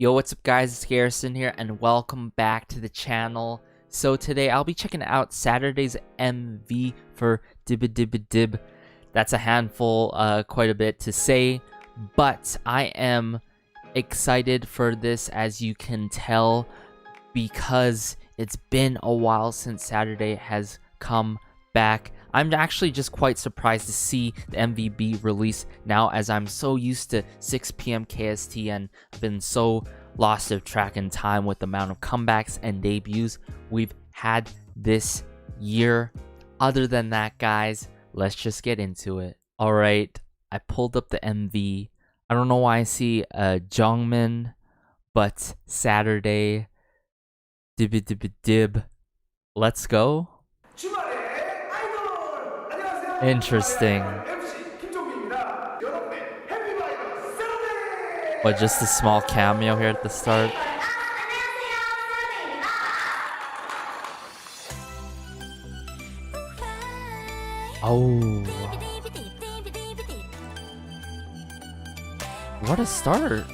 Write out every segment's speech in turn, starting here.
Yo, what's up guys, it's Garrison here and welcome back to the channel. So today I'll be checking out Saturday's MV for D.B.D.B.DIB. That's a handful, quite a bit to say, but I am excited for this, as you can tell, because it's been a while since Saturday has come back. I'm actually just quite surprised to see the MV be released now, as I'm so used to 6 p.m. KST and I've been so lost of track in time with the amount of comebacks and debuts we've had this year. Other than that, guys, let's just get into it. Alright, I pulled up the MV. I don't know why I see Jongmin, but Saturday, D.B.D.B.DIB. Let's go. Interesting. But just a small cameo here at the start. Oh. What a start.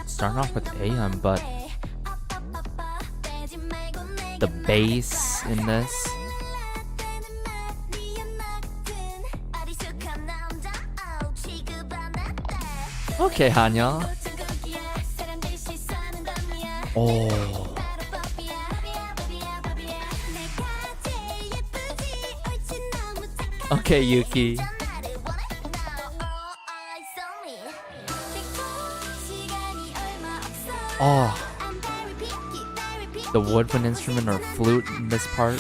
Starting off with AM, but the bass in this. Okay, Hanya. Oh. Okay, Yuki. Oh. The woodwind instrument or flute in this part.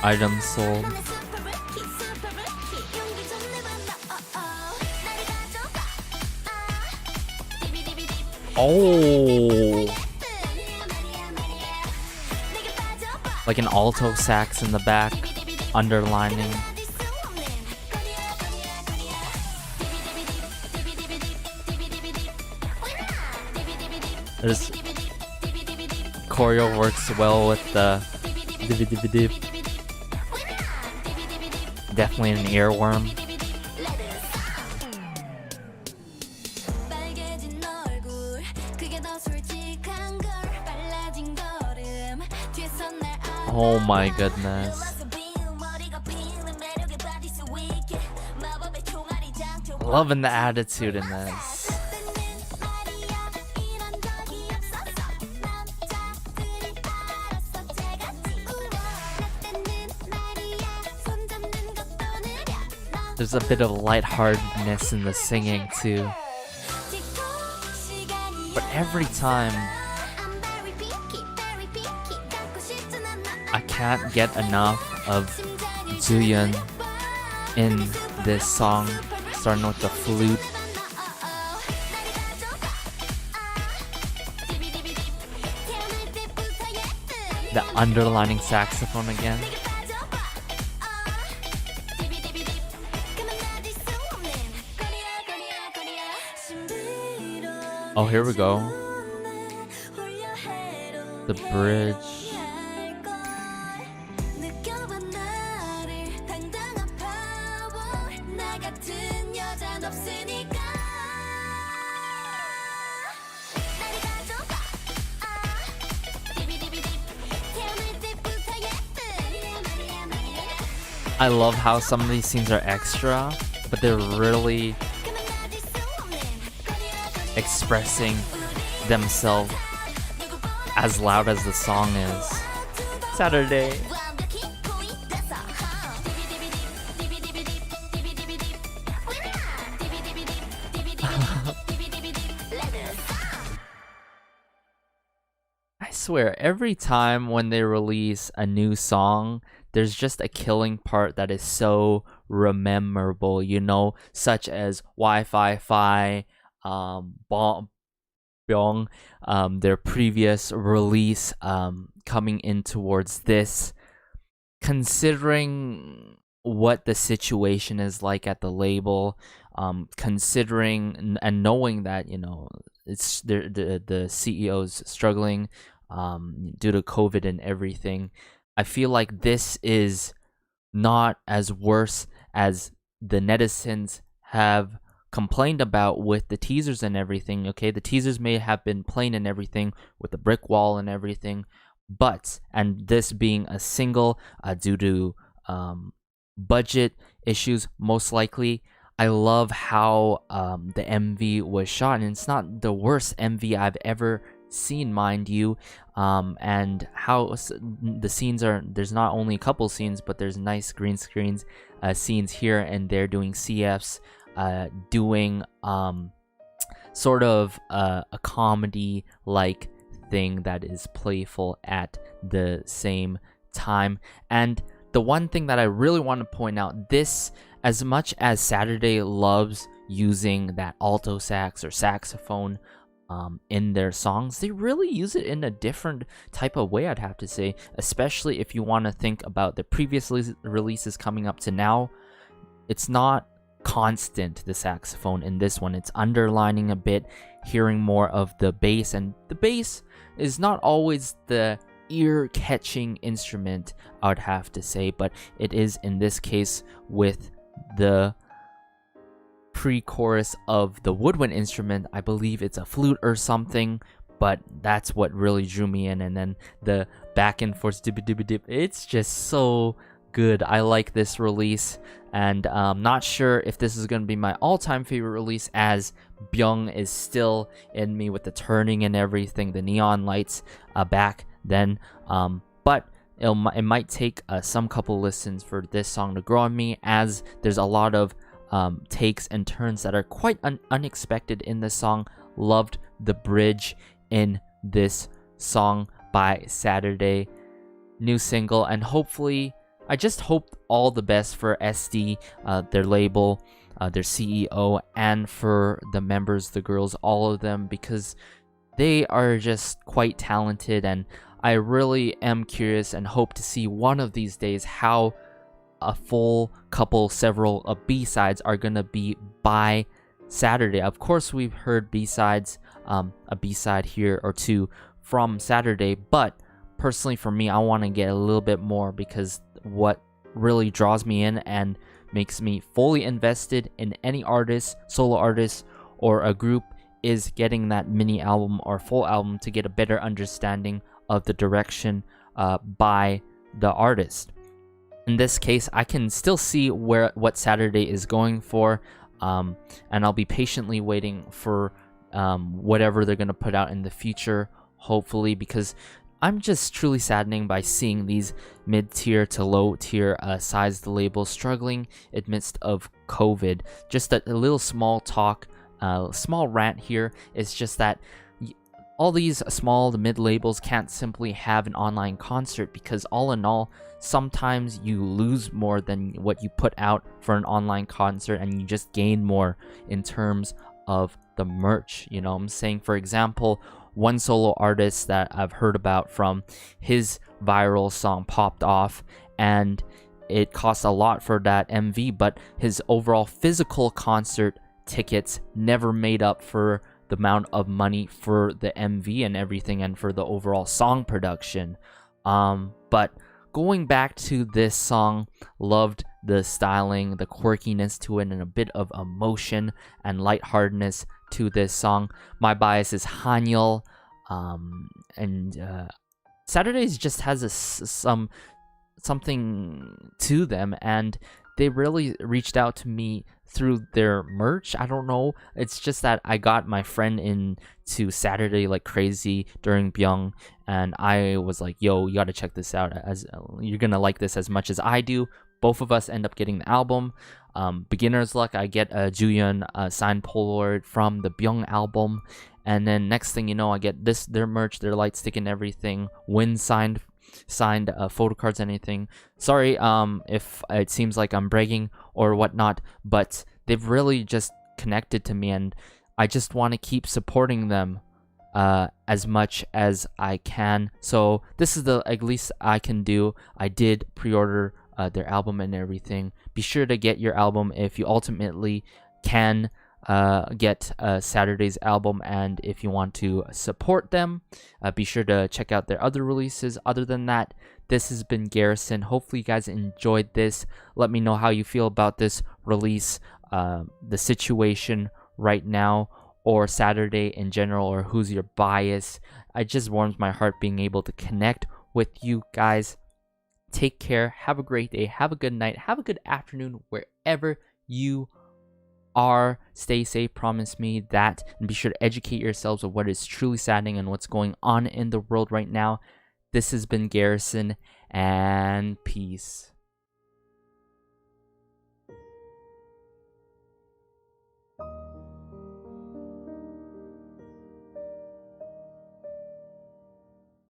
Items sold. Oh. Like an alto sax in the back, underlining. This choreo works well with the D.B.D.B.DIB. Definitely an earworm. Oh my goodness. Loving the attitude in this. There's a bit of lightheartedness in the singing too. But every time I can't get enough of Jooyeon in this song, starting with the flute. The underlining saxophone again. Oh, here we go. The bridge. I love how some of these scenes are extra, but they're really expressing themselves as loud as the song is. Saturday. I swear, every time when they release a new song, there's just a killing part that is so rememberable, you know, such as Wi-Fi Fi, Byung, their previous release, coming in towards this. Considering what the situation is like at the label, considering and knowing that, you know, it's the CEO's struggling due to COVID and everything, I feel like this is not as worse as the netizens have complained about with the teasers and everything. Okay, the teasers may have been plain and everything with the brick wall and everything, but and this being a single due to budget issues, most likely. I love how the MV was shot, and it's not the worst MV I've ever seen, mind you. And how the scenes are, there's not only a couple scenes, but there's nice green screens scenes here and there, doing CFs, doing sort of a comedy like thing that is playful at the same time. And the one thing that I really want to point out, this, as much as Saturday loves using that alto sax or saxophone in their songs, they really use it in a different type of way, I'd have to say, especially if you want to think about the previous releases coming up to now. It's not constant, the saxophone in this one. It's underlining a bit, hearing more of the bass, and the bass is not always the ear-catching instrument, I would have to say, but it is in this case with the pre-chorus of the woodwind instrument. I believe it's a flute or something, but that's what really drew me in. And then the back and forth D.B.D.B.DIB, it's just so good. I like this release, and I'm not sure if this is going to be my all-time favorite release, as Byung is still in me with the turning and everything, the neon lights back then, but it might take some couple listens for this song to grow on me, as there's a lot of takes and turns that are quite unexpected in this song. Loved the bridge in this song by Saturday. New single, and hopefully, I just hope all the best for SD, their label, their CEO, and for the members, the girls, all of them, because they are just quite talented, and I really am curious and hope to see one of these days how a full couple, several B-sides are gonna be by Saturday. Of course, we've heard B-sides, a B-side here or two from Saturday, but personally for me, I want to get a little bit more, because what really draws me in and makes me fully invested in any artist, solo artist, or a group is getting that mini album or full album to get a better understanding of the direction by the artist. In this case, I can still see what Saturday is going for, and I'll be patiently waiting for whatever they're going to put out in the future, hopefully, because I'm just truly saddening by seeing these mid-tier to low-tier sized labels struggling amidst of COVID. Just a little small talk, small rant here is just that all these small to mid labels can't simply have an online concert, because all in all, sometimes you lose more than what you put out for an online concert, and you just gain more in terms of the merch. You know what I'm saying? For example, one solo artist that I've heard about, from his viral song popped off, and it cost a lot for that MV, but his overall physical concert tickets never made up for the amount of money for the MV and everything, and for the overall song production. But going back to this song, loved the styling, the quirkiness to it, and a bit of emotion and lightheartedness to this song. My bias is Hanyul, and Saturdays just has something to them, and they really reached out to me through their merch. I don't know, it's just that I got my friend into Saturday like crazy during Byung, and I was like, yo, you gotta check this out, as you're gonna like this as much as I do. Both of us end up getting the album. Beginner's luck, I get a Juyeon signed Polaroid from the Byung album, and then next thing you know, I get their merch, their light stick and everything, Win signed photo cards and anything. Sorry if it seems like I'm bragging or whatnot, but they've really just connected to me, and I just want to keep supporting them as much as I can. So this is the at least I can do. I did pre-order their album and everything. Be sure to get your album if you ultimately can get Saturday's album, and if you want to support them, be sure to check out their other releases. Other than that, this has been Garrison. Hopefully you guys enjoyed this. Let me know how you feel about this release, the situation right now, or Saturday in general, or who's your bias. It just warms my heart being able to connect with you guys. Take care. Have a great day. Have a good night. Have a good afternoon wherever you are. Stay safe. Promise me that. And be sure to educate yourselves of what is truly saddening and what's going on in the world right now. This has been Garrison, and peace.